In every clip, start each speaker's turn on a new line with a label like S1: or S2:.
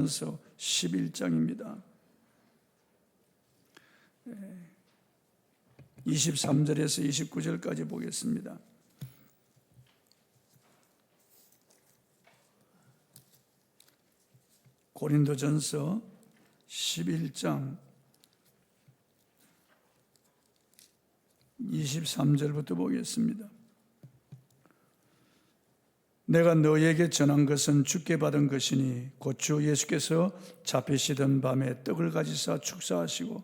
S1: 고린도전서 11장입니다. 23절에서 29절까지 보겠습니다. 고린도전서 11장 23절부터 보겠습니다. 내가 너에게 전한 것은 주께 받은 것이니 곧 주 예수께서 잡히시던 밤에 떡을 가지사 축사하시고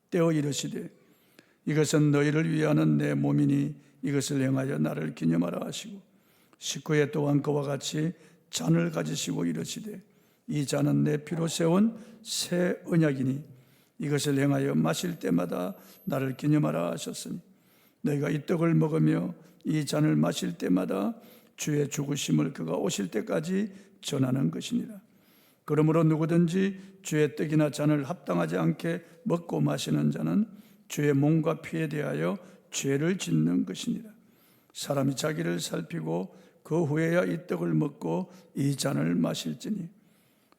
S1: 떼어 이르시되 이것은 너희를 위하는 내 몸이니 이것을 행하여 나를 기념하라 하시고 식후에 또한 그와 같이 잔을 가지시고 이르시되 이 잔은 내 피로 세운 새 언약이니 이것을 행하여 마실 때마다 나를 기념하라 하셨으니 너희가 이 떡을 먹으며 이 잔을 마실 때마다 주의 죽으심을 그가 오실 때까지 전하는 것이니라. 그러므로 누구든지 주의 떡이나 잔을 합당하지 않게 먹고 마시는 자는 주의 몸과 피에 대하여 죄를 짓는 것이니라. 사람이 자기를 살피고 그 후에야 이 떡을 먹고 이 잔을 마실지니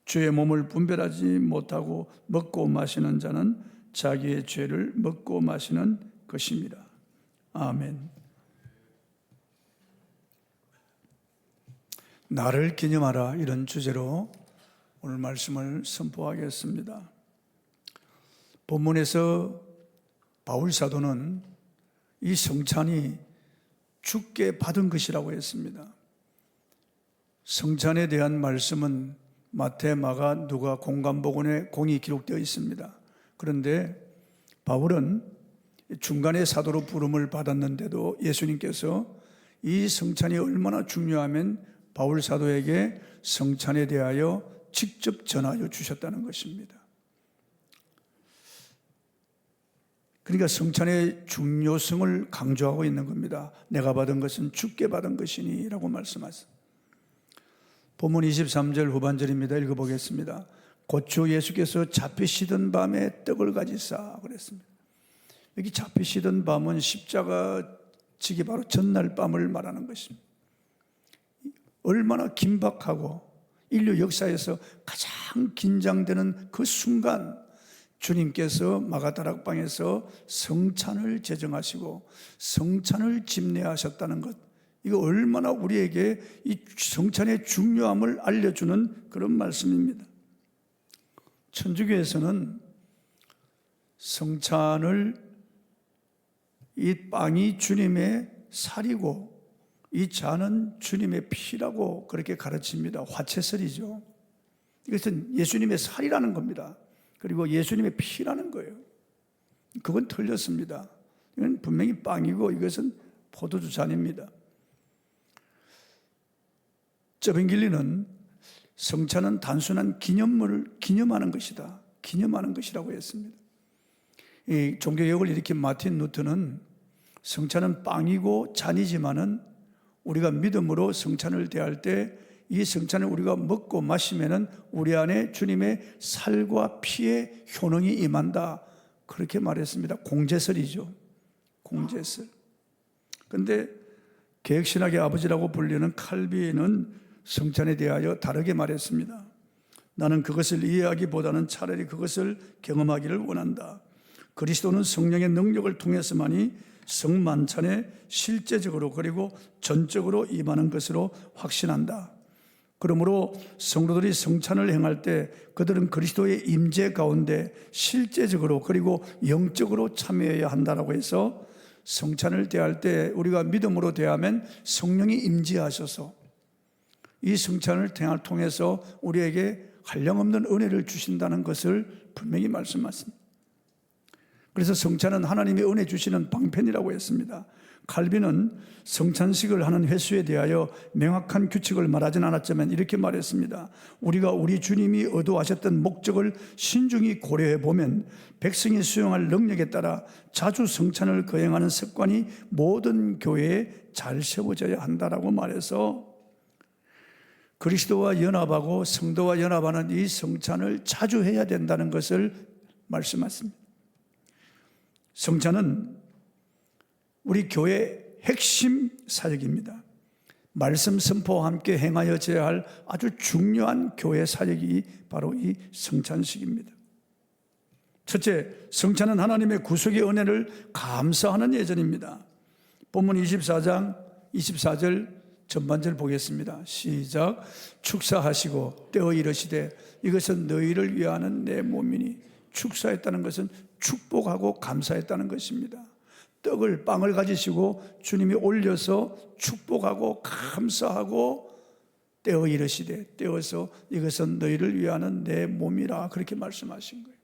S1: 주의 몸을 분별하지 못하고 먹고 마시는 자는 자기의 죄를 먹고 마시는 것입니다. 아멘. 나를 기념하라, 이런 주제로 오늘 말씀을 선포하겠습니다. 본문에서 바울 사도는 이 성찬이 주께 받은 것이라고 했습니다. 성찬에 대한 말씀은 마태, 마가, 누가, 공관복음에 공이 기록되어 있습니다. 그런데 바울은 중간에 사도로 부름을 받았는데도 예수님께서 이 성찬이 얼마나 중요하면 바울 사도에게 성찬에 대하여 직접 전하여 주셨다는 것입니다. 그러니까 성찬의 중요성을 강조하고 있는 겁니다. 내가 받은 것은 주께 받은 것이니 라고 말씀하셨습니다. 본문 23절 후반절입니다. 읽어보겠습니다. 곧 주 예수께서 잡히시던 밤에 떡을 가지사 그랬습니다. 여기 잡히시던 밤은 십자가 지기 바로 전날 밤을 말하는 것입니다. 얼마나 긴박하고 인류 역사에서 가장 긴장되는 그 순간 주님께서 마가다락방에서 성찬을 제정하시고 성찬을 집례하셨다는 것, 이거 얼마나 우리에게 이 성찬의 중요함을 알려주는 그런 말씀입니다. 천주교에서는 성찬을 이 빵이 주님의 살이고 이 잔은 주님의 피라고 그렇게 가르칩니다. 화채설이죠. 이것은 예수님의 살이라는 겁니다. 그리고 예수님의 피라는 거예요. 그건 틀렸습니다. 이건 분명히 빵이고 이것은 포도주 잔입니다. 쩌빙길리는 성찬은 단순한 기념물을 기념하는 것이다, 기념하는 것이라고 했습니다. 이 종교개혁을 일으킨 마틴 루터는 성찬은 빵이고 잔이지만은 우리가 믿음으로 성찬을 대할 때 이 성찬을 우리가 먹고 마시면은 우리 안에 주님의 살과 피의 효능이 임한다, 그렇게 말했습니다. 공제설이죠. 공제설. 그런데 개혁신학의 아버지라고 불리는 칼빈은 성찬에 대하여 다르게 말했습니다. 나는 그것을 이해하기보다는 차라리 그것을 경험하기를 원한다. 그리스도는 성령의 능력을 통해서만이 성만찬에 실제적으로 그리고 전적으로 임하는 것으로 확신한다. 그러므로 성도들이 성찬을 행할 때 그들은 그리스도의 임재 가운데 실제적으로 그리고 영적으로 참여해야 한다라고 해서 성찬을 대할 때 우리가 믿음으로 대하면 성령이 임재하셔서 이 성찬을 통해서 우리에게 한량없는 은혜를 주신다는 것을 분명히 말씀하십니다. 그래서 성찬은 하나님의 은혜 주시는 방편이라고 했습니다. 칼빈은 성찬식을 하는 횟수에 대하여 명확한 규칙을 말하진 않았지만 이렇게 말했습니다. 우리가 우리 주님이 의도하셨던 목적을 신중히 고려해 보면 백성이 수용할 능력에 따라 자주 성찬을 거행하는 습관이 모든 교회에 잘 세워져야 한다라고 말해서 그리스도와 연합하고 성도와 연합하는 이 성찬을 자주 해야 된다는 것을 말씀하십니다. 성찬은 우리 교회의 핵심 사역입니다. 말씀 선포와 함께 행하여져야 할 아주 중요한 교회 사역이 바로 이 성찬식입니다. 첫째, 성찬은 하나님의 구속의 은혜를 감사하는 예전입니다. 본문 24장 24절 전반절 보겠습니다. 시작. 축사하시고 떼어 이르시되 이것은 너희를 위하는 내 몸이니. 축사했다는 것은 축복하고 감사했다는 것입니다. 빵을 가지시고 주님이 올려서 축복하고 감사하고 떼어 이르시되, 떼어서 이것은 너희를 위하는 내 몸이라, 그렇게 말씀하신 거예요.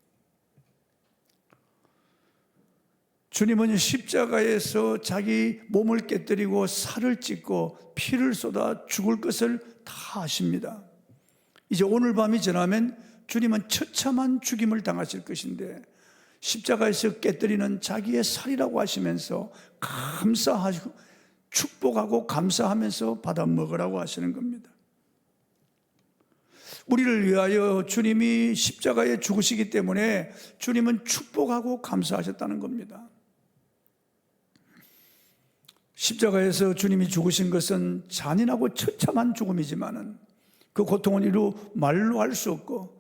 S1: 주님은 십자가에서 자기 몸을 깨뜨리고 살을 찢고 피를 쏟아 죽을 것을 다 아십니다. 이제 오늘 밤이 지나면 주님은 처참한 죽임을 당하실 것인데, 십자가에서 깨뜨리는 자기의 살이라고 하시면서 감사하시고 축복하고 감사하면서 받아 먹으라고 하시는 겁니다. 우리를 위하여 주님이 십자가에 죽으시기 때문에 주님은 축복하고 감사하셨다는 겁니다. 십자가에서 주님이 죽으신 것은 잔인하고 처참한 죽음이지만은 그 고통은 이루 말로 할 수 없고,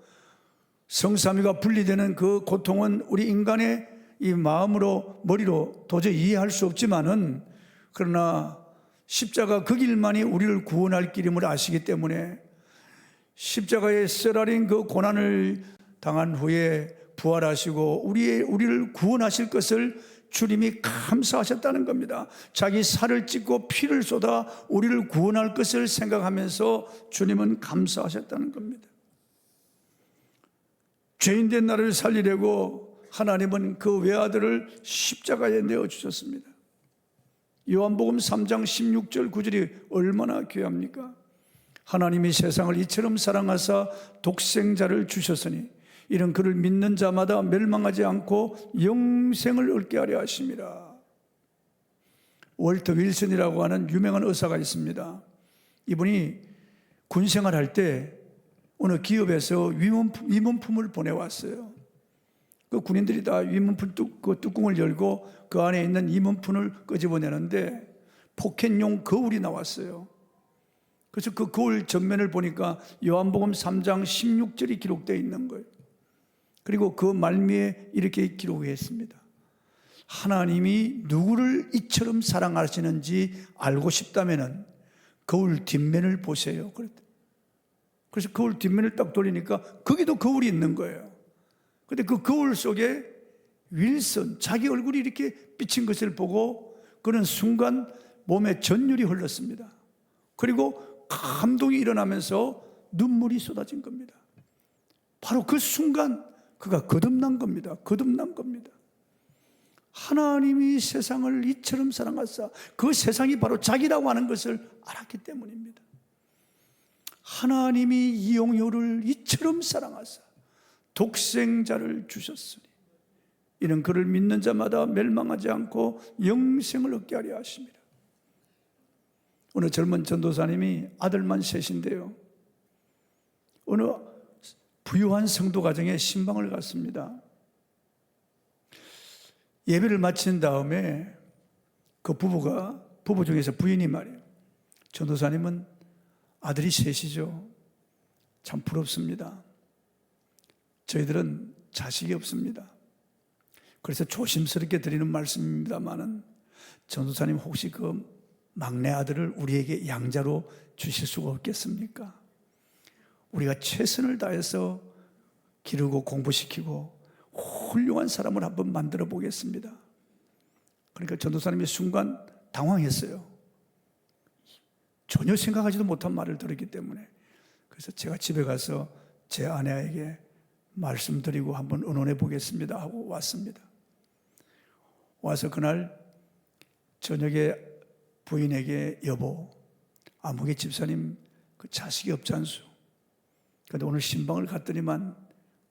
S1: 성삼위가 분리되는 그 고통은 우리 인간의 이 마음으로, 머리로 도저히 이해할 수 없지만은, 그러나 십자가 그 길만이 우리를 구원할 길임을 아시기 때문에 십자가에 쓰라린 그 고난을 당한 후에 부활하시고 우리를 구원하실 것을 주님이 감사하셨다는 겁니다. 자기 살을 찢고 피를 쏟아 우리를 구원할 것을 생각하면서 주님은 감사하셨다는 겁니다. 죄인된 나를 살리려고 하나님은 그 외아들을 십자가에 내어주셨습니다. 요한복음 3장 16절 9절이 얼마나 귀합니까? 하나님이 세상을 이처럼 사랑하사 독생자를 주셨으니 이는 그를 믿는 자마다 멸망하지 않고 영생을 얻게 하려 하심이라. 월터 윌슨이라고 하는 유명한 의사가 있습니다. 이분이 군생활할 때 어느 기업에서 위문품을 보내왔어요. 그 군인들이 다 위문품 뚜껑을 열고 그 안에 있는 위문품을 끄집어내는데 포켓용 거울이 나왔어요. 그래서 그 거울 전면을 보니까 요한복음 3장 16절이 기록되어 있는 거예요. 그리고 그 말미에 이렇게 기록했습니다. 하나님이 누구를 이처럼 사랑하시는지 알고 싶다면 거울 뒷면을 보세요. 그래서 거울 뒷면을 딱 돌리니까 거기도 거울이 있는 거예요. 그런데 그 거울 속에 윌슨, 자기 얼굴이 이렇게 비친 것을 보고 그는 순간 몸에 전율이 흘렀습니다. 그리고 감동이 일어나면서 눈물이 쏟아진 겁니다. 바로 그 순간 그가 거듭난 겁니다. 거듭난 겁니다. 하나님이 세상을 이처럼 사랑하사, 그 세상이 바로 자기라고 하는 것을 알았기 때문입니다. 하나님이 이용효를 이처럼 사랑하사 독생자를 주셨으니 이는 그를 믿는 자마다 멸망하지 않고 영생을 얻게 하려 하심이라. 어느 젊은 전도사님이 아들만 셋인데요, 어느 부유한 성도 가정에 신방을 갔습니다. 예배를 마친 다음에 그 부부 중에서 부인이 말이에요, 전도사님은 아들이 셋이죠. 참 부럽습니다. 저희들은 자식이 없습니다. 그래서 조심스럽게 드리는 말씀입니다만은 전도사님 혹시 그 막내 아들을 우리에게 양자로 주실 수가 없겠습니까? 우리가 최선을 다해서 기르고 공부시키고 훌륭한 사람을 한번 만들어 보겠습니다. 그러니까 전도사님이 순간 당황했어요. 전혀 생각하지도 못한 말을 들었기 때문에. 그래서 제가 집에 가서 제 아내에게 말씀드리고 한번 의논해 보겠습니다 하고 왔습니다. 와서 그날 저녁에 부인에게, 여보, 아무개 집사님 그 자식이 없지 않소. 그런데 오늘 신방을 갔더니만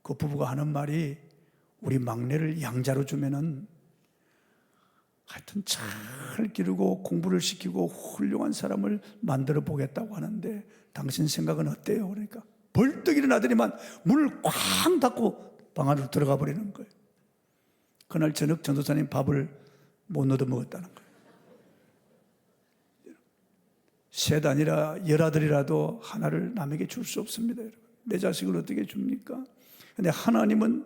S1: 그 부부가 하는 말이 우리 막내를 양자로 주면은 하여튼 잘 기르고 공부를 시키고 훌륭한 사람을 만들어 보겠다고 하는데 당신 생각은 어때요? 그러니까 벌떡 일어나더니만 문을 쾅 닫고 방 안으로 들어가 버리는 거예요. 그날 저녁 전도사님 밥을 못 얻어 먹었다는 거예요. 셋 아니라 열아들이라도 하나를 남에게 줄 수 없습니다. 여러분. 내 자식을 어떻게 줍니까? 근데 하나님은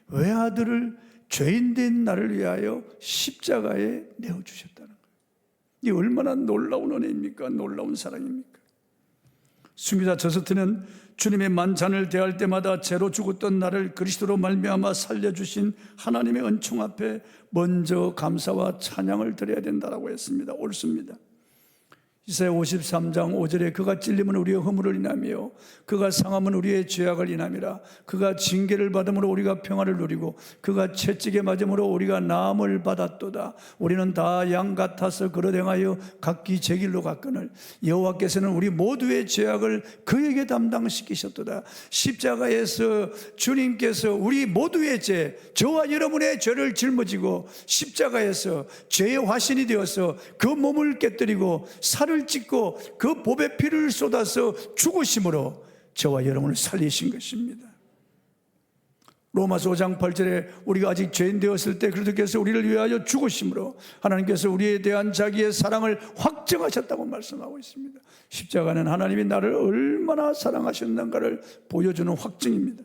S1: 외아들을 죄인된 나를 위하여 십자가에 내어주셨다는 거예요. 이게 얼마나 놀라운 은혜입니까? 놀라운 사랑입니까? 순교자 저스틴은 주님의 만찬을 대할 때마다 죄로 죽었던 나를 그리스도로 말미암아 살려주신 하나님의 은총 앞에 먼저 감사와 찬양을 드려야 된다고 했습니다. 옳습니다. 이사야 53장 5절에 그가 찔림은 우리의 허물을 인하며 그가 상함은 우리의 죄악을 인함이라. 그가 징계를 받음으로 우리가 평화를 누리고 그가 채찍에 맞음으로 우리가 나음을 받았도다. 우리는 다 양 같아서 그릇 행하여 각기 제 길로 갔거늘 여호와께서는 우리 모두의 죄악을 그에게 담당시키셨도다. 십자가에서 주님께서 우리 모두의 죄, 저와 여러분의 죄를 짊어지고 십자가에서 죄의 화신이 되어서 그 몸을 깨뜨리고 살을 찢고 그 보배 피를 쏟아서 죽으심으로 저와 여러분을 살리신 것입니다. 로마서 5장 8절에 우리가 아직 죄인 되었을 때 그리스도께서 우리를 위하여 죽으심으로 하나님께서 우리에 대한 자기의 사랑을 확증하셨다고 말씀하고 있습니다. 십자가는 하나님이 나를 얼마나 사랑하셨는가를 보여주는 확증입니다.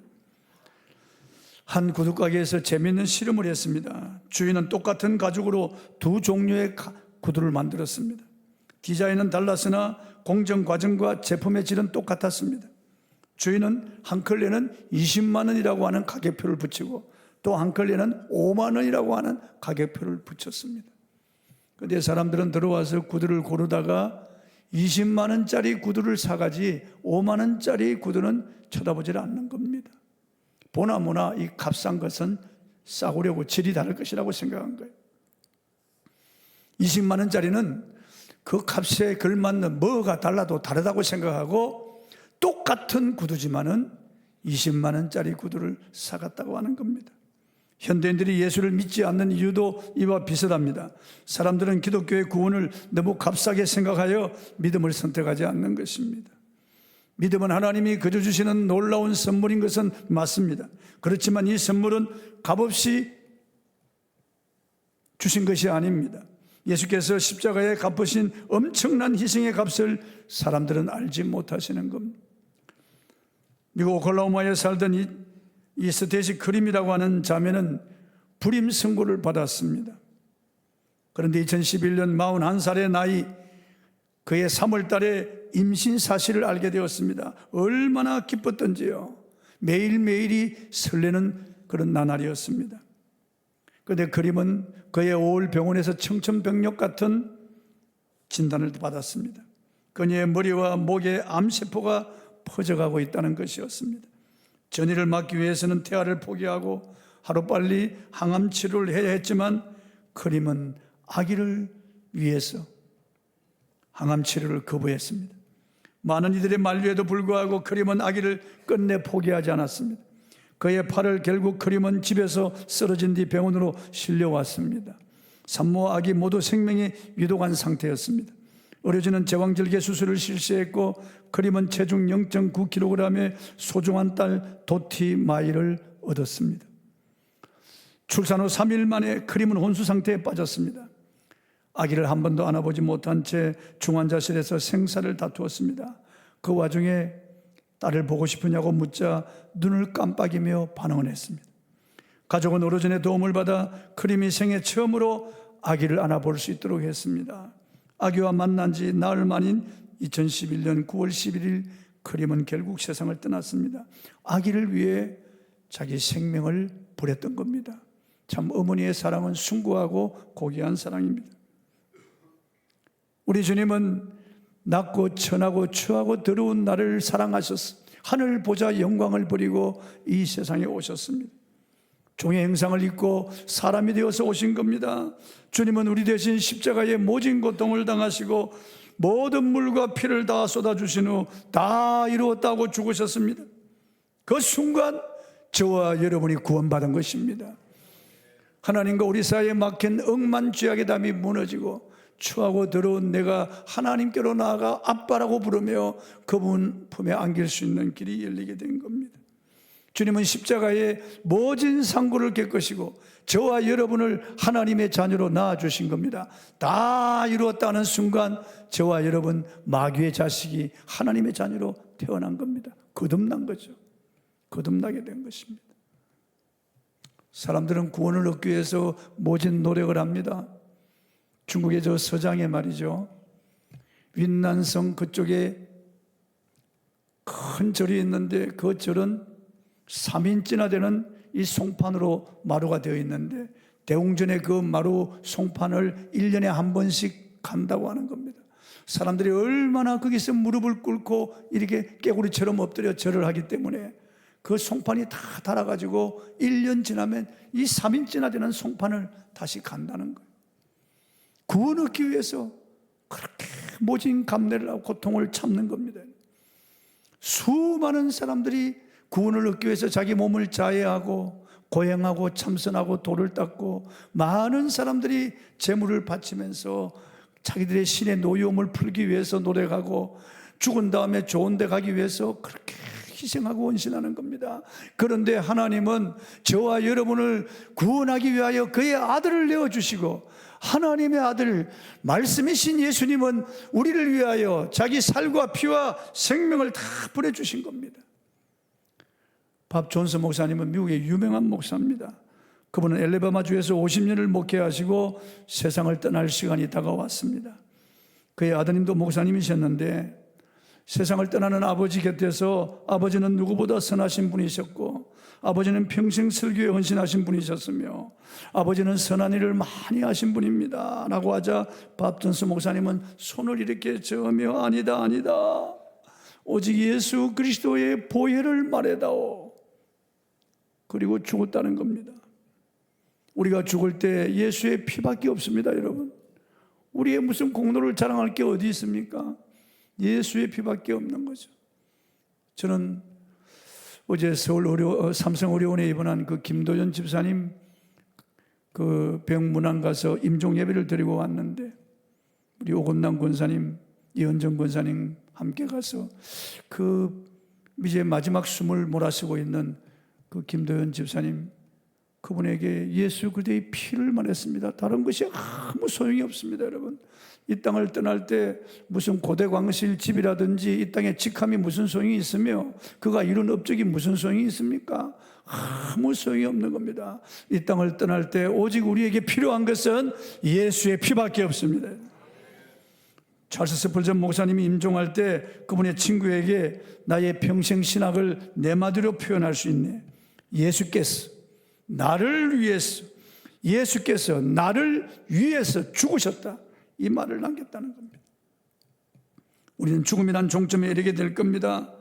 S1: 한 구두가게에서 재미있는 실험을 했습니다. 주인은 똑같은 가죽으로 두 종류의 구두를 만들었습니다. 디자인은 달랐으나 공정 과정과 제품의 질은 똑같았습니다. 주인은 한 컬레는 20만 원이라고 하는 가격표를 붙이고 또 한 컬레는 5만 원이라고 하는 가격표를 붙였습니다. 그런데 사람들은 들어와서 구두를 고르다가 20만 원짜리 구두를 사가지 5만 원짜리 구두는 쳐다보질 않는 겁니다. 보나마나 이 값싼 것은 싸구려고 질이 다를 것이라고 생각한 거예요. 20만 원짜리는 그 값에 걸맞는 뭐가 달라도 다르다고 생각하고 똑같은 구두지만은 20만 원짜리 구두를 사갔다고 하는 겁니다. 현대인들이 예수를 믿지 않는 이유도 이와 비슷합니다. 사람들은 기독교의 구원을 너무 값싸게 생각하여 믿음을 선택하지 않는 것입니다. 믿음은 하나님이 거저 주시는 놀라운 선물인 것은 맞습니다. 그렇지만 이 선물은 값없이 주신 것이 아닙니다. 예수께서 십자가에 갚으신 엄청난 희생의 값을 사람들은 알지 못하시는 겁니다. 미국 오클라호마에 살던 이 스테이시 크림이라고 하는 자매는 불임 선고를 받았습니다. 그런데 2011년 41살의 나이, 그의 3월 달에 임신 사실을 알게 되었습니다. 얼마나 기뻤던지요. 매일매일이 설레는 그런 나날이었습니다. 그런데 그림은 그의 5월 병원에서 청천벽력 같은 진단을 받았습니다. 그녀의 머리와 목에 암세포가 퍼져가고 있다는 것이었습니다. 전이를 막기 위해서는 태아를 포기하고 하루빨리 항암 치료를 해야 했지만 그림은 아기를 위해서 항암 치료를 거부했습니다. 많은 이들의 만류에도 불구하고 그림은 아기를 끝내 포기하지 않았습니다. 그의 팔을 결국 그림은 집에서 쓰러진 뒤 병원으로 실려왔습니다. 산모와 아기 모두 생명이 위독한 상태였습니다. 의료진은 제왕절개 수술을 실시했고 그림은 체중 0.9kg의 소중한 딸 도티 마이를 얻었습니다. 출산 후 3일 만에 그림은 혼수 상태에 빠졌습니다. 아기를 한 번도 안아보지 못한 채 중환자실에서 생사를 다투었습니다. 그 와중에 딸을 보고 싶으냐고 묻자 눈을 깜빡이며 반응을 했습니다. 가족은 의료진의 도움을 받아 그림이 생애 처음으로 아기를 안아볼 수 있도록 했습니다. 아기와 만난 지 나흘 만인 2011년 9월 11일 그림은 결국 세상을 떠났습니다. 아기를 위해 자기 생명을 버렸던 겁니다. 참 어머니의 사랑은 숭고하고 고귀한 사랑입니다. 우리 주님은 낮고 천하고 추하고 더러운 나를 사랑하셔서 하늘 보좌 영광을 버리고 이 세상에 오셨습니다. 종의 형상을 입고 사람이 되어서 오신 겁니다. 주님은 우리 대신 십자가에 모진 고통을 당하시고 모든 물과 피를 다 쏟아주신 후 다 이루었다고 죽으셨습니다. 그 순간 저와 여러분이 구원받은 것입니다. 하나님과 우리 사이에 막힌 억만 죄악의 담이 무너지고 추하고 더러운 내가 하나님께로 나아가 아빠라고 부르며 그분 품에 안길 수 있는 길이 열리게 된 겁니다. 주님은 십자가에 모진 상고를 겪으시고 저와 여러분을 하나님의 자녀로 낳아주신 겁니다. 다 이루었다는 순간 저와 여러분 마귀의 자식이 하나님의 자녀로 태어난 겁니다. 거듭난 거죠. 거듭나게 된 것입니다. 사람들은 구원을 얻기 위해서 모진 노력을 합니다. 중국의 저 서장에 말이죠, 윈난성 그쪽에 큰 절이 있는데 그 절은 3인치나 되는 이 송판으로 마루가 되어 있는데 대웅전에 그 마루 송판을 1년에 한 번씩 간다고 하는 겁니다. 사람들이 얼마나 거기서 무릎을 꿇고 이렇게 깨구리처럼 엎드려 절을 하기 때문에 그 송판이 다 닳아가지고 1년 지나면 이 3인치나 되는 송판을 다시 간다는 거예요. 구원 얻기 위해서 그렇게 모진 감내를 하고 고통을 참는 겁니다. 수많은 사람들이 구원을 얻기 위해서 자기 몸을 자해하고 고행하고 참선하고 돌을 닦고 많은 사람들이 재물을 바치면서 자기들의 신의 노여움을 풀기 위해서 노력하고 죽은 다음에 좋은 데 가기 위해서 그렇게 희생하고 헌신하는 겁니다. 그런데 하나님은 저와 여러분을 구원하기 위하여 그의 아들을 내어주시고 하나님의 아들 말씀이신 예수님은 우리를 위하여 자기 살과 피와 생명을 다 보내주신 겁니다. 밥 존스 목사님은 미국의 유명한 목사입니다. 그분은 엘레바마주에서 50년을 목회하시고 세상을 떠날 시간이 다가왔습니다. 그의 아드님도 목사님이셨는데 세상을 떠나는 아버지 곁에서 아버지는 누구보다 선하신 분이셨고 아버지는 평생 설교에 헌신하신 분이셨으며 아버지는 선한 일을 많이 하신 분입니다 라고 하자 밥 존스 목사님은 손을 이렇게 저으며 아니다 오직 예수 그리스도의 보혈을 말해다오. 그리고 죽었다는 겁니다. 우리가 죽을 때 예수의 피밖에 없습니다. 여러분, 우리의 무슨 공로를 자랑할 게 어디 있습니까? 예수의 피밖에 없는 거죠. 저는 어제 서울 삼성의료원에 입원한 그 김도현 집사님 그 병문안 가서 임종 예배를 드리고 왔는데 우리 오건남 권사님, 이현정 권사님 함께 가서 그 이제 마지막 숨을 몰아쉬고 있는 그 김도현 집사님, 그분에게 예수 그리스도의 피를 말했습니다. 다른 것이 아무 소용이 없습니다. 여러분, 이 땅을 떠날 때 무슨 고대광실 집이라든지 이 땅에 직함이 무슨 소용이 있으며 그가 이룬 업적이 무슨 소용이 있습니까? 아무 소용이 없는 겁니다. 이 땅을 떠날 때 오직 우리에게 필요한 것은 예수의 피밖에 없습니다. 찰스 스펄전 목사님이 임종할 때 그분의 친구에게 나의 평생 신학을 네 마디로 표현할 수 있네. 예수께서 나를 위해서, 예수께서 나를 위해서 죽으셨다, 이 말을 남겼다는 겁니다. 우리는 죽음이란 종점에 이르게 될 겁니다.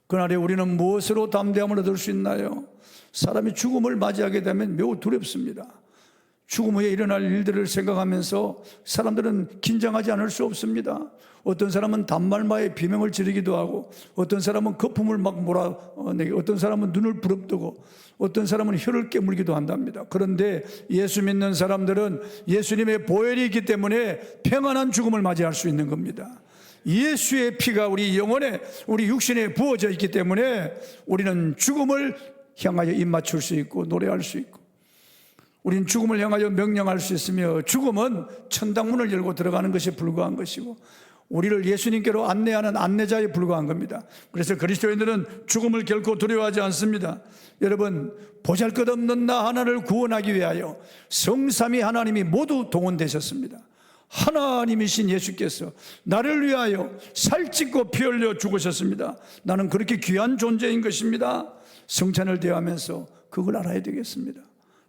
S1: 그날에 우리는 무엇으로 담대함을 얻을 수 있나요? 사람이 죽음을 맞이하게 되면 매우 두렵습니다. 죽음 후에 일어날 일들을 생각하면서 사람들은 긴장하지 않을 수 없습니다. 어떤 사람은 단말마에 비명을 지르기도 하고 어떤 사람은 거품을 막 몰아내고 어떤 사람은 눈을 부릅뜨고 어떤 사람은 혀를 깨물기도 한답니다. 그런데 예수 믿는 사람들은 예수님의 보혈이 있기 때문에 평안한 죽음을 맞이할 수 있는 겁니다. 예수의 피가 우리 영혼에, 우리 육신에 부어져 있기 때문에 우리는 죽음을 향하여 입맞출 수 있고 노래할 수 있고 우리는 죽음을 향하여 명령할 수 있으며 죽음은 천당문을 열고 들어가는 것에 불과한 것이고 우리를 예수님께로 안내하는 안내자에 불과한 겁니다. 그래서 그리스도인들은 죽음을 결코 두려워하지 않습니다. 여러분, 보잘것없는 나 하나를 구원하기 위하여 성삼위 하나님이 모두 동원되셨습니다. 하나님이신 예수께서 나를 위하여 살찢고 피 흘려 죽으셨습니다. 나는 그렇게 귀한 존재인 것입니다. 성찬을 대하면서 그걸 알아야 되겠습니다.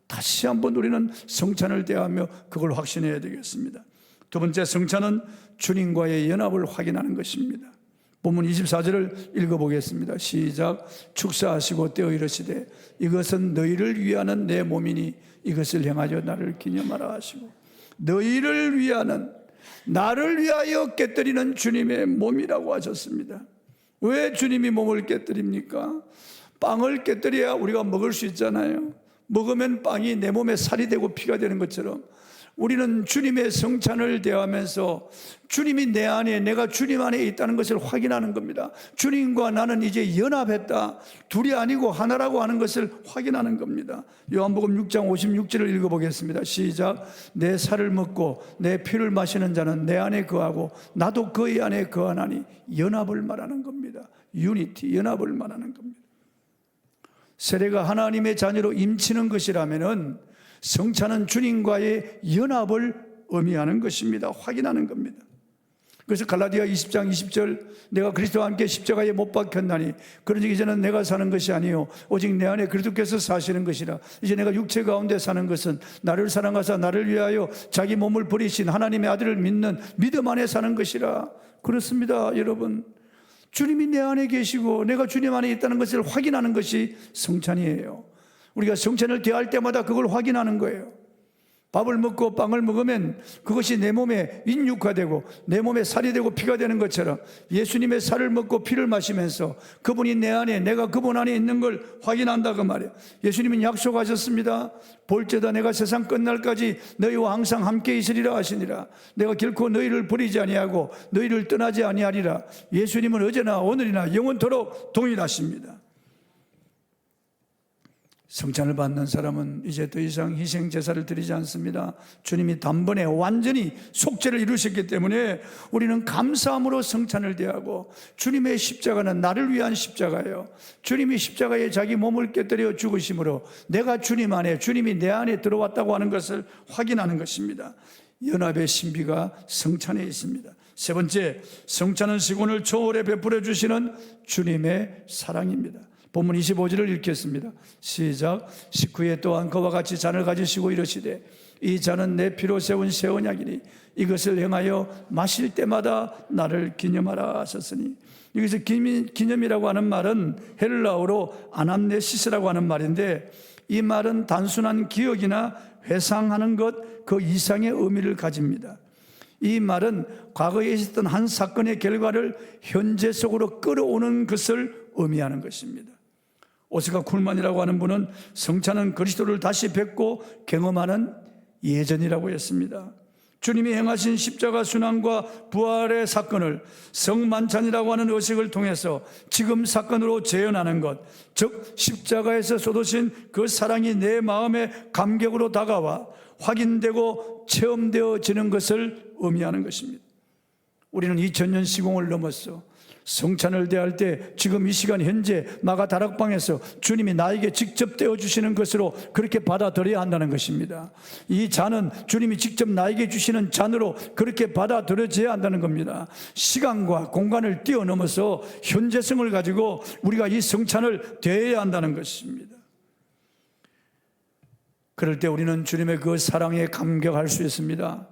S1: 다시 한번 우리는 성찬을 대하며 그걸 확신해야 되겠습니다. 두 번째, 성찬은 주님과의 연합을 확인하는 것입니다. 본문 24절을 읽어보겠습니다. 시작. 축사하시고 떼어 이르시되 이것은 너희를 위하는 내 몸이니 이것을 행하여 나를 기념하라 하시고, 너희를 위하는, 나를 위하여 깨뜨리는 주님의 몸이라고 하셨습니다. 왜 주님이 몸을 깨뜨립니까? 빵을 깨뜨려야 우리가 먹을 수 있잖아요. 먹으면 빵이 내 몸에 살이 되고 피가 되는 것처럼 우리는 주님의 성찬을 대하면서 주님이 내 안에, 내가 주님 안에 있다는 것을 확인하는 겁니다. 주님과 나는 이제 연합했다, 둘이 아니고 하나라고 하는 것을 확인하는 겁니다. 요한복음 6장 56절을 읽어보겠습니다. 시작. 내 살을 먹고 내 피를 마시는 자는 내 안에 거하고 나도 그의 안에 거하나니. 연합을 말하는 겁니다. 유니티, 연합을 말하는 겁니다. 세례가 하나님의 자녀로 임치는 것이라면은 성찬은 주님과의 연합을 의미하는 것입니다. 확인하는 겁니다. 그래서 갈라디아 20장 20절, 내가 그리스도와 함께 십자가에 못 박혔나니 그러니 이제는 내가 사는 것이 아니요 오직 내 안에 그리스도께서 사시는 것이라. 이제 내가 육체 가운데 사는 것은 나를 사랑하사 나를 위하여 자기 몸을 버리신 하나님의 아들을 믿는 믿음 안에 사는 것이라. 그렇습니다, 여러분. 주님이 내 안에 계시고 내가 주님 안에 있다는 것을 확인하는 것이 성찬이에요. 우리가 성찬을 대할 때마다 그걸 확인하는 거예요. 밥을 먹고 빵을 먹으면 그것이 내 몸에 인육화되고 내 몸에 살이 되고 피가 되는 것처럼 예수님의 살을 먹고 피를 마시면서 그분이 내 안에, 내가 그분 안에 있는 걸 확인한다 그 말이에요. 예수님은 약속하셨습니다. 볼지어다 내가 세상 끝날까지 너희와 항상 함께 있으리라 하시니라. 내가 결코 너희를 버리지 아니하고 너희를 떠나지 아니하리라. 예수님은 어제나 오늘이나 영원토록 동일하십니다. 성찬을 받는 사람은 이제 더 이상 희생 제사를 드리지 않습니다. 주님이 단번에 완전히 속죄를 이루셨기 때문에 우리는 감사함으로 성찬을 대하고, 주님의 십자가는 나를 위한 십자가예요. 주님이 십자가에 자기 몸을 깨뜨려 죽으심으로 내가 주님 안에, 주님이 내 안에 들어왔다고 하는 것을 확인하는 것입니다. 연합의 신비가 성찬에 있습니다. 세 번째, 성찬은 시곤을 초월해 베풀어 주시는 주님의 사랑입니다. 본문 25절을 읽겠습니다. 시작. 식후에 또한 그와 같이 잔을 가지시고 이르시되 이 잔은 내 피로 세운 새 언약이니 이것을 행하여 마실 때마다 나를 기념하라 하셨으니. 여기서 기념이라고 하는 말은 헬라어로 아남네시스라고 하는 말인데, 이 말은 단순한 기억이나 회상하는 것 그 이상의 의미를 가집니다. 이 말은 과거에 있었던 한 사건의 결과를 현재 속으로 끌어오는 것을 의미하는 것입니다. 오스카 쿨만이라고 하는 분은 성찬은 그리스도를 다시 뵙고 경험하는 예전이라고 했습니다. 주님이 행하신 십자가 순환과 부활의 사건을 성만찬이라고 하는 의식을 통해서 지금 사건으로 재현하는 것, 즉 십자가에서 쏟으신 그 사랑이 내 마음에 감격으로 다가와 확인되고 체험되어지는 것을 의미하는 것입니다. 우리는 2000년 시공을 넘었어 성찬을 대할 때 지금 이 시간 현재 마가 다락방에서 주님이 나에게 직접 떼어주시는 것으로 그렇게 받아들여야 한다는 것입니다. 이 잔은 주님이 직접 나에게 주시는 잔으로 그렇게 받아들여져야 한다는 겁니다. 시간과 공간을 뛰어넘어서 현재성을 가지고 우리가 이 성찬을 대해야 한다는 것입니다. 그럴 때 우리는 주님의 그 사랑에 감격할 수 있습니다.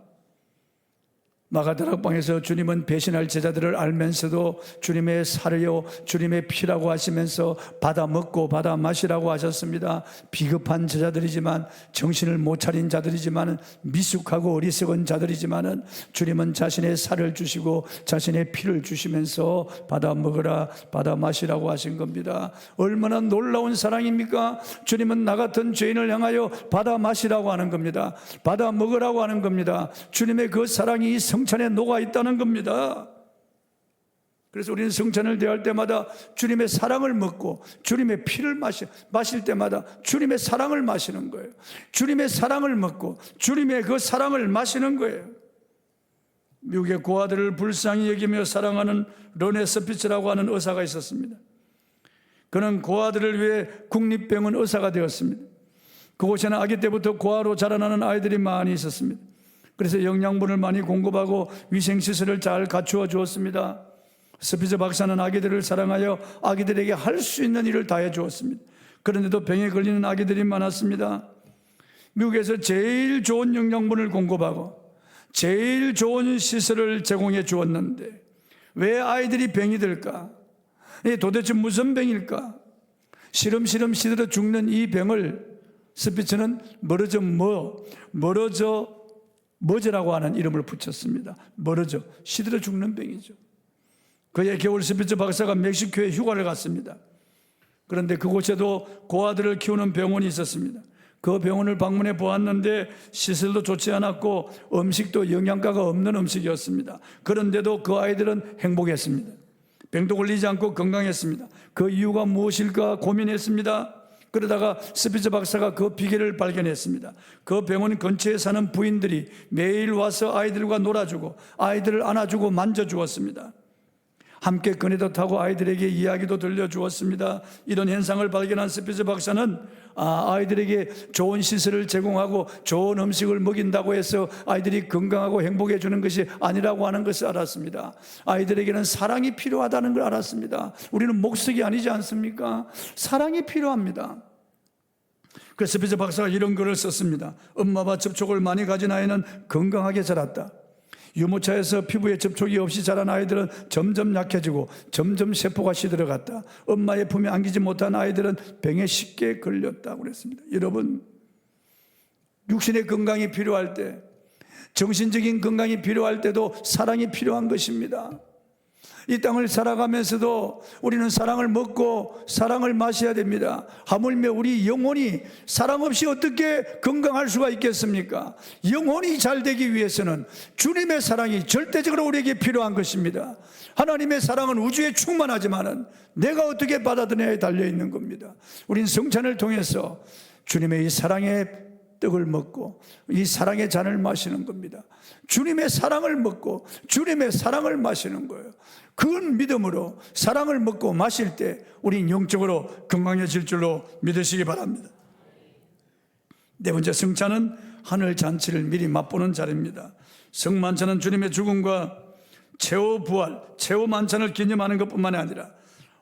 S1: 마가다락방에서 주님은 배신할 제자들을 알면서도 주님의 살이요 주님의 피라고 하시면서 받아 먹고 받아 마시라고 하셨습니다. 비겁한 제자들이지만, 정신을 못 차린 자들이지만, 미숙하고 어리석은 자들이지만 주님은 자신의 살을 주시고 자신의 피를 주시면서 받아 먹으라, 받아 마시라고 하신 겁니다. 얼마나 놀라운 사랑입니까? 주님은 나 같은 죄인을 향하여 받아 마시라고 하는 겁니다. 받아 먹으라고 하는 겁니다. 주님의 그 사랑이 이 성찬에 녹아 있다는 겁니다. 그래서 우리는 성찬을 대할 때마다 주님의 사랑을 먹고 주님의 피를 마실 때마다 주님의 사랑을 마시는 거예요. 주님의 사랑을 먹고 주님의 그 사랑을 마시는 거예요. 미국의 고아들을 불쌍히 여기며 사랑하는 르네 스피츠라고 하는 의사가 있었습니다. 그는 고아들을 위해 국립병원 의사가 되었습니다. 그곳에는 아기 때부터 고아로 자라나는 아이들이 많이 있었습니다. 그래서 영양분을 많이 공급하고 위생시설을 잘 갖추어 주었습니다. 스피츠 박사는 아기들을 사랑하여 아기들에게 할 수 있는 일을 다해 주었습니다. 그런데도 병에 걸리는 아기들이 많았습니다. 미국에서 제일 좋은 영양분을 공급하고 제일 좋은 시설을 제공해 주었는데 왜 아이들이 병이 들까? 도대체 무슨 병일까? 시름시름 시들어 죽는 이 병을 스피츠는 머저라고 하는 이름을 붙였습니다. 멀어져 시들어 죽는 병이죠. 그의 겨울 스피츠 박사가 멕시코에 휴가를 갔습니다. 그런데 그곳에도 고아들을 키우는 병원이 있었습니다. 그 병원을 방문해 보았는데 시설도 좋지 않았고 음식도 영양가가 없는 음식이었습니다. 그런데도 그 아이들은 행복했습니다. 병도 걸리지 않고 건강했습니다. 그 이유가 무엇일까 고민했습니다. 그러다가 스피츠 박사가 그 비결을 발견했습니다. 그 병원 근처에 사는 부인들이 매일 와서 아이들과 놀아주고 아이들을 안아주고 만져주었습니다. 함께 그네도 타고 아이들에게 이야기도 들려주었습니다. 이런 현상을 발견한 스피츠 박사는 아이들에게 좋은 시설을 제공하고 좋은 음식을 먹인다고 해서 아이들이 건강하고 행복해지는 것이 아니라고 하는 것을 알았습니다. 아이들에게는 사랑이 필요하다는 걸 알았습니다. 우리는 목석이 아니지 않습니까? 사랑이 필요합니다. 그래서 스피츠 박사가 이런 글을 썼습니다. 엄마와 접촉을 많이 가진 아이는 건강하게 자랐다. 유모차에서 피부에 접촉이 없이 자란 아이들은 점점 약해지고 점점 세포가 시들어갔다. 엄마의 품에 안기지 못한 아이들은 병에 쉽게 걸렸다고 그랬습니다. 여러분, 육신의 건강이 필요할 때, 정신적인 건강이 필요할 때도 사랑이 필요한 것입니다. 이 땅을 살아가면서도 우리는 사랑을 먹고 사랑을 마셔야 됩니다. 하물며 우리 영혼이 사랑 없이 어떻게 건강할 수가 있겠습니까? 영혼이 잘 되기 위해서는 주님의 사랑이 절대적으로 우리에게 필요한 것입니다. 하나님의 사랑은 우주에 충만하지만은 내가 어떻게 받아들여야 달려있는 겁니다. 우린 성찬을 통해서 주님의 이 사랑의 떡을 먹고 이 사랑의 잔을 마시는 겁니다. 주님의 사랑을 먹고 주님의 사랑을 마시는 거예요. 그 믿음으로 사랑을 먹고 마실 때 우린 영적으로 건강해질 줄로 믿으시기 바랍니다. 네 번째, 성찬은 하늘 잔치를 미리 맛보는 자리입니다. 성만찬은 주님의 죽음과 최후 부활, 최후 만찬을 기념하는 것뿐만 아니라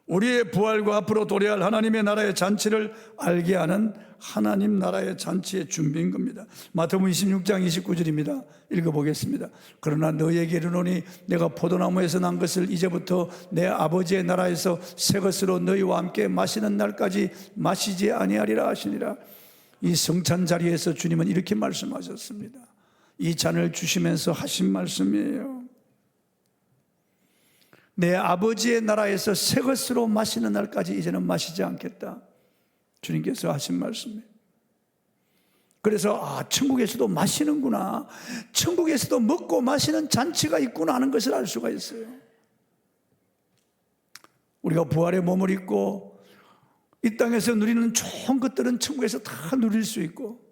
S1: 우리의 부활과 앞으로 도래할 하나님의 나라의 잔치를 알게 하는 하나님 나라의 잔치의 준비인 겁니다. 마태복음 26장 29절입니다. 읽어보겠습니다. 그러나 너희에게 이르노니 내가 포도나무에서 난 것을 이제부터 내 아버지의 나라에서 새 것으로 너희와 함께 마시는 날까지 마시지 아니하리라 하시니라. 이 성찬 자리에서 주님은 이렇게 말씀하셨습니다. 이 잔을 주시면서 하신 말씀이에요. 내 아버지의 나라에서 새 것으로 마시는 날까지 이제는 마시지 않겠다. 주님께서 하신 말씀이에요. 그래서 천국에서도 마시는구나, 천국에서도 먹고 마시는 잔치가 있구나 하는 것을 알 수가 있어요. 우리가 부활의 몸을 입고 이 땅에서 누리는 좋은 것들은 천국에서 다 누릴 수 있고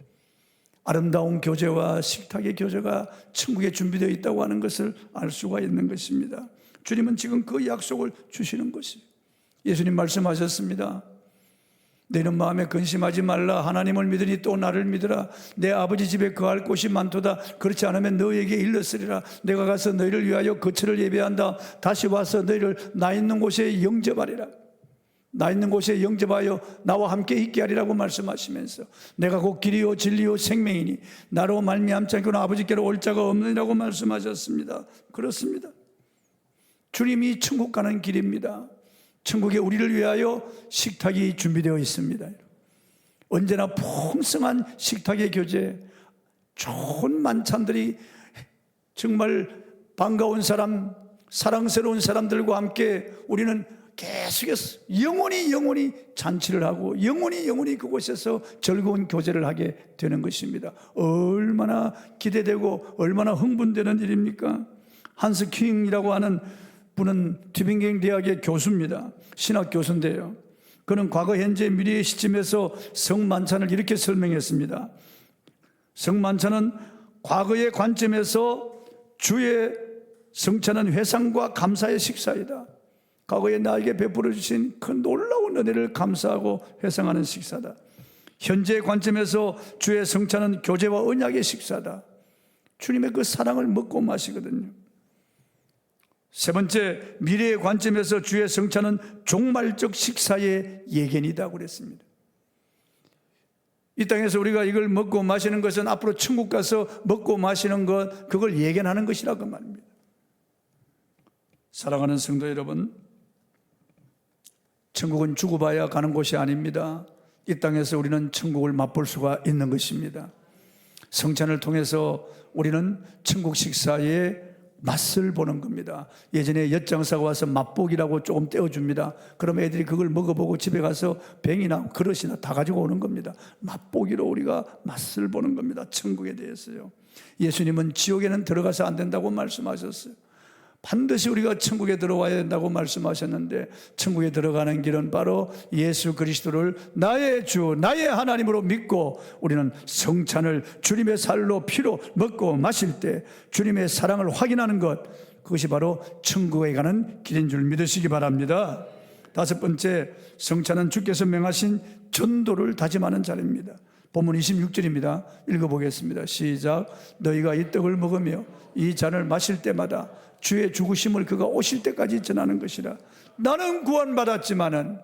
S1: 아름다운 교제와 식탁의 교제가 천국에 준비되어 있다고 하는 것을 알 수가 있는 것입니다. 주님은 지금 그 약속을 주시는 것이에요. 예수님 말씀하셨습니다. 너희는 마음에 근심하지 말라. 하나님을 믿으니 또 나를 믿으라. 내 아버지 집에 거할 곳이 많도다. 그렇지 않으면 너희에게 일렀으리라. 내가 가서 너희를 위하여 거처를 예배한다. 다시 와서 너희를 나 있는 곳에 영접하리라. 나 있는 곳에 영접하여 나와 함께 있게 하리라고 말씀하시면서 내가 곧 길이요 진리요 생명이니 나로 말미암지 않고는 아버지께로 올 자가 없느니라고 말씀하셨습니다. 그렇습니다. 주님이 천국 가는 길입니다. 천국에 우리를 위하여 식탁이 준비되어 있습니다. 언제나 풍성한 식탁의 교제, 좋은 만찬들이 정말 반가운 사람, 사랑스러운 사람들과 함께 우리는 계속해서 영원히 잔치를 하고 영원히 그곳에서 즐거운 교제를 하게 되는 것입니다. 얼마나 기대되고 얼마나 흥분되는 일입니까? 한스 킹이라고 하는 분은 튜빙겐 대학의 교수입니다. 신학 교수인데요. 그는 과거, 현재, 미래의 시점에서 성만찬을 이렇게 설명했습니다. 성만찬은 과거의 관점에서 주의 성찬은 회상과 감사의 식사이다. 과거에 나에게 베풀어 주신 그 놀라운 은혜를 감사하고 회상하는 식사다. 현재의 관점에서 주의 성찬은 교제와 언약의 식사다. 주님의 그 사랑을 먹고 마시거든요. 세 번째, 미래의 관점에서 주의 성찬은 종말적 식사의 예견이다 그랬습니다. 이 땅에서 우리가 이걸 먹고 마시는 것은 앞으로 천국 가서 먹고 마시는 것, 그걸 예견하는 것이라고 말입니다. 사랑하는 성도 여러분, 천국은 주고 봐야 가는 곳이 아닙니다. 이 땅에서 우리는 천국을 맛볼 수가 있는 것입니다. 성찬을 통해서 우리는 천국 식사의 맛을 보는 겁니다. 예전에 엿장사가 와서 맛보기라고 조금 떼어줍니다. 그럼 애들이 그걸 먹어보고 집에 가서 병이나 그릇이나 다 가지고 오는 겁니다. 맛보기로 우리가 맛을 보는 겁니다. 천국에 대해서요. 예수님은 지옥에는 들어가서 안 된다고 말씀하셨어요. 반드시 우리가 천국에 들어와야 된다고 말씀하셨는데, 천국에 들어가는 길은 바로 예수 그리스도를 나의 주, 나의 하나님으로 믿고 우리는 성찬을 주님의 살로 피로 먹고 마실 때 주님의 사랑을 확인하는 것, 그것이 바로 천국에 가는 길인 줄 믿으시기 바랍니다. 다섯 번째, 성찬은 주께서 명하신 전도를 다짐하는 자리입니다. 본문 26절입니다. 읽어보겠습니다. 시작. 너희가 이 떡을 먹으며 이 잔을 마실 때마다 주의 죽으심을 그가 오실 때까지 전하는 것이라. 나는 구원받았지만은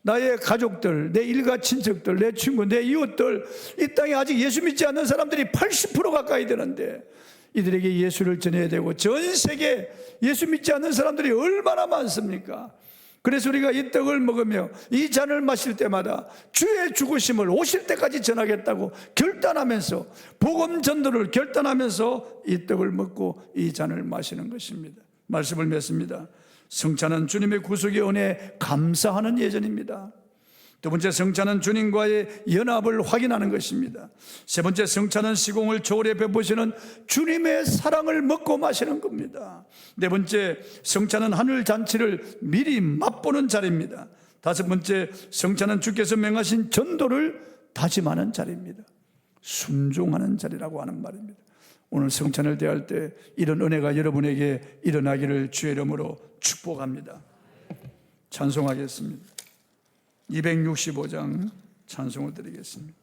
S1: 나의 가족들, 내 일가 친척들, 내 친구, 내 이웃들, 이 땅에 아직 예수 믿지 않는 사람들이 80% 가까이 되는데, 이들에게 예수를 전해야 되고 전 세계 예수 믿지 않는 사람들이 얼마나 많습니까? 그래서 우리가 이 떡을 먹으며 이 잔을 마실 때마다 주의 죽으심을 오실 때까지 전하겠다고 결단하면서, 복음 전도를 결단하면서 이 떡을 먹고 이 잔을 마시는 것입니다. 말씀을 맺습니다. 성찬은 주님의 구속의 은혜에 감사하는 예전입니다. 두 번째, 성찬은 주님과의 연합을 확인하는 것입니다. 세 번째, 성찬은 시공을 초월해 베푸시는 주님의 사랑을 먹고 마시는 겁니다. 네 번째, 성찬은 하늘 잔치를 미리 맛보는 자리입니다. 다섯 번째, 성찬은 주께서 명하신 전도를 다짐하는 자리입니다. 순종하는 자리라고 하는 말입니다. 오늘 성찬을 대할 때 이런 은혜가 여러분에게 일어나기를 주의 이름으로 축복합니다. 찬송하겠습니다. 265장 찬송을 드리겠습니다.